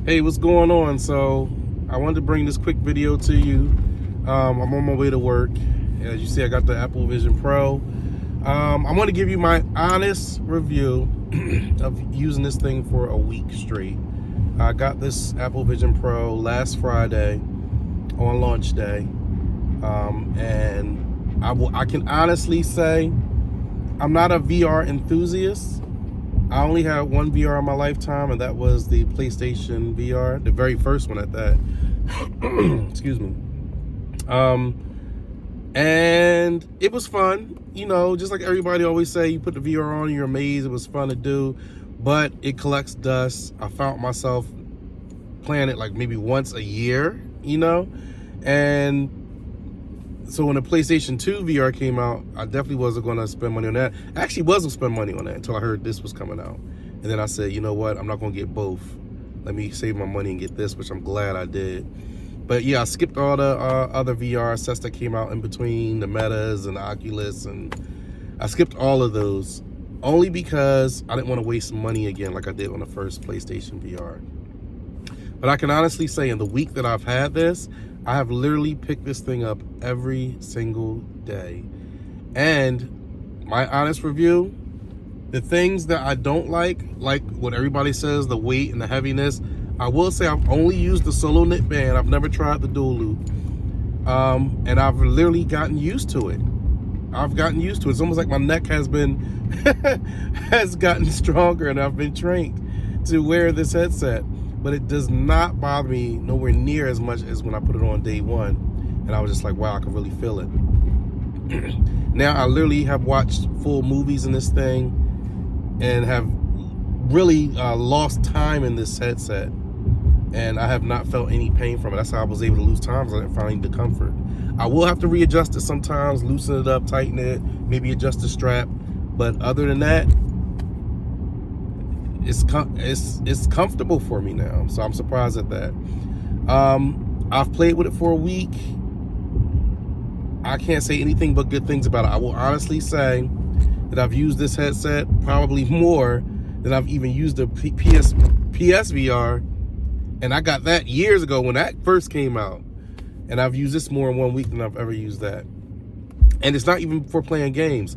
Hey, what's going on? So I wanted to bring this quick video to you. I'm on my way to work. As you see, I got the Apple Vision Pro. I want to give you my honest review of using this thing for a week straight. I got this Apple Vision Pro last Friday on launch day, and I can honestly say I'm not a VR enthusiast. I only had one VR in my lifetime, and that was the PlayStation VR, the very first one at that. Excuse me. And it was fun, just like everybody always say, you put the VR on, you're amazed. It was fun to do, but it collects dust. I found myself playing it like maybe once a year, and so when the PlayStation 2 VR came out, I definitely wasn't going to spend money on that. I actually wasn't spending money on that until I heard this was coming out. And then I said, you know what? I'm not going to get both. Let me save my money and get this, which I'm glad I did. But yeah, I skipped all the other VR sets that came out in between, the Metas and the Oculus, and I skipped all of those only because I didn't want to waste money again like I did on the first PlayStation VR. But I can honestly say in the week that I've had this, I have literally picked this thing up every single day. And my honest review, the things that I don't like what everybody says, the weight and the heaviness, I will say I've only used the solo knit band. I've never tried the dual loop. And I've literally gotten used to it. It's almost like my neck has been, has gotten stronger, and I've been trained to wear this headset. But it does not bother me nowhere near as much as when I put it on day one. And I was just like, wow, I can really feel it. Now I literally have watched full movies in this thing and have really lost time in this headset. And I have not felt any pain from it. That's how I was able to lose time, because I didn't find the comfort. I will have to readjust it sometimes, loosen it up, tighten it, maybe adjust the strap. But other than that, it's comfortable for me now, so I'm surprised at that. I've played with it for a week. I can't say anything but good things about it. I will honestly say that I've used this headset probably more than I've even used the PSVR, and I got that years ago when that first came out, and I've used this more in 1 week than I've ever used that. And it's not even for playing games.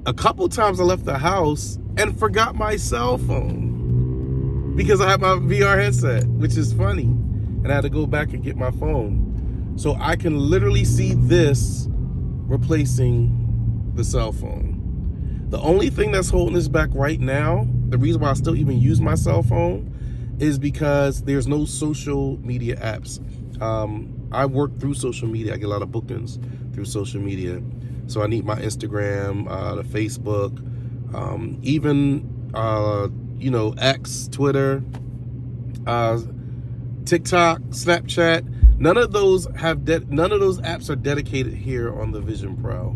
A couple times I left the house and forgot my cell phone because I had my VR headset, which is funny. And I had to go back and get my phone. So I can literally see this replacing the cell phone. The only thing that's holding this back right now, the reason why I still even use my cell phone, is because there's no social media apps. I work through social media. I get a lot of bookings through social media. So I need my Instagram, the Facebook, even X, Twitter, TikTok, Snapchat. None of those apps are dedicated here on the Vision Pro.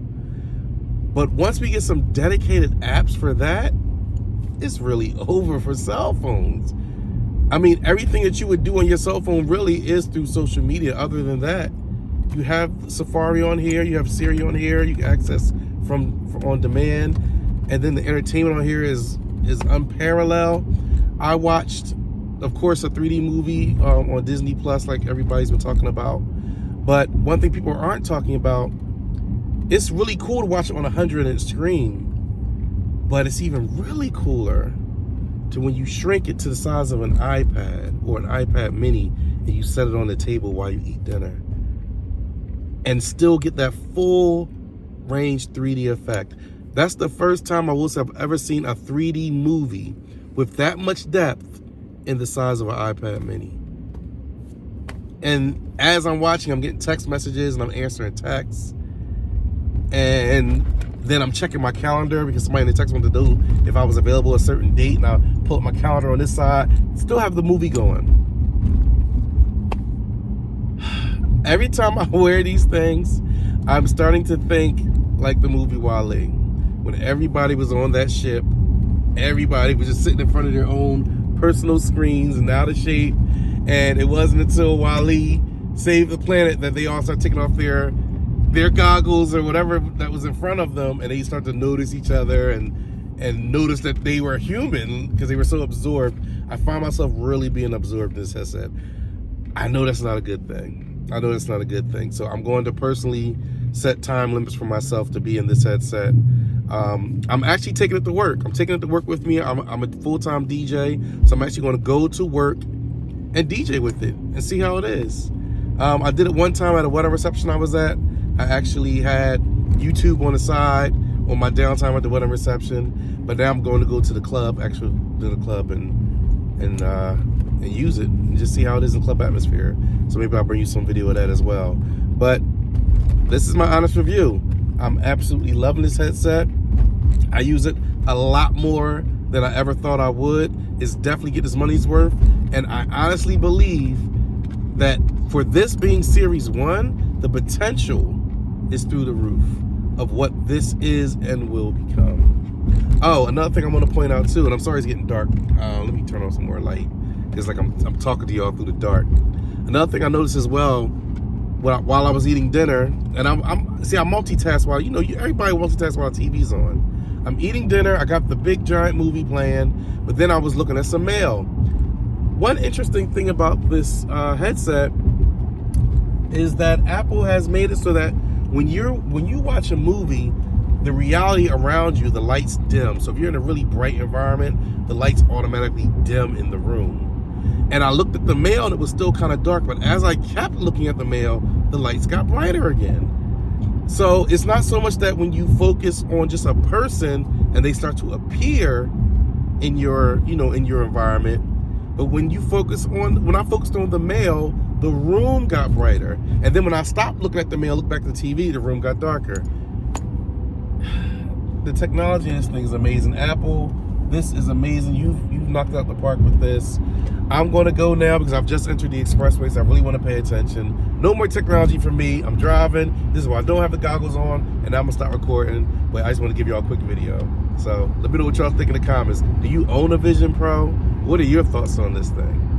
But once we get some dedicated apps for that, it's really over for cell phones. I mean, everything that you would do on your cell phone really is through social media. Other than that, you have Safari on here, you have Siri on here, you can access from on demand, and then the entertainment on here is unparalleled. I watched, of course, a 3D movie on Disney Plus, like everybody's been talking about. But one thing people aren't talking about, it's really cool to watch it on a 100-inch screen, but it's even really cooler to when you shrink it to the size of an iPad or an iPad mini and you set it on the table while you eat dinner, and still get that full range 3D effect. That's the first time I will say I've ever seen a 3D movie with that much depth in the size of an iPad mini. And as I'm watching, I'm getting text messages and I'm answering texts. And then I'm checking my calendar because somebody in the text wanted to know if I was available a certain date, and I'll pull up my calendar on this side, still have the movie going. Every time I wear these things, I'm starting to think like the movie Wall-E. When everybody was on that ship, everybody was just sitting in front of their own personal screens and out of shape. And it wasn't until Wall-E saved the planet that they all started taking off their goggles or whatever that was in front of them, and they start to notice each other, and and noticed that they were human because they were so absorbed. I find myself really being absorbed in this headset. I know that's not a good thing. I know that's not a good thing. So I'm going to personally set time limits for myself to be in this headset. I'm actually taking it to work. I'm taking it to work with me. I'm a full-time DJ, so I'm actually going to go to work and DJ with it and see how it is. I did it one time at a wedding reception I was at. I actually had YouTube on the side on my downtime at the wedding reception, but now I'm going to go to the club, actually to the club and use it and just see how it is in club atmosphere. So maybe I'll bring you some video of that as well. But this is my honest review. I'm absolutely loving this headset. I use it a lot more than I ever thought I would. It's definitely get its money's worth. And I honestly believe that for this being Series 1, the potential is through the roof of what this is and will become. Oh, another thing I want to point out too, and I'm sorry it's getting dark. Let me turn on some more light. It's like I'm talking to y'all through the dark. Another thing I noticed as well, while I was eating dinner, and I multitask while, everybody multitasks while TV's on. I'm eating dinner, I got the big giant movie playing, but then I was looking at some mail. One interesting thing about this headset is that Apple has made it so that when you watch a movie, the reality around you, the lights dim. So if you're in a really bright environment, the lights automatically dim in the room. And I looked at the mail and it was still kind of dark, but as I kept looking at the mail, the lights got brighter again. So it's not so much that when you focus on just a person and they start to appear in your environment, but when I focused on the mail, the room got brighter. And then when I stopped looking at the mail, looked back at the TV, the room got darker. The technology in this thing is amazing. Apple, this is amazing. You've knocked it out the park with this. I'm going to go now because I've just entered the expressway, so I really want to pay attention. No more technology for me. I'm driving. This is why I don't have the goggles on, and I'm going to start recording. But I just want to give y'all a quick video. So let me know what y'all think in the comments. Do you own a Vision Pro? What are your thoughts on this thing?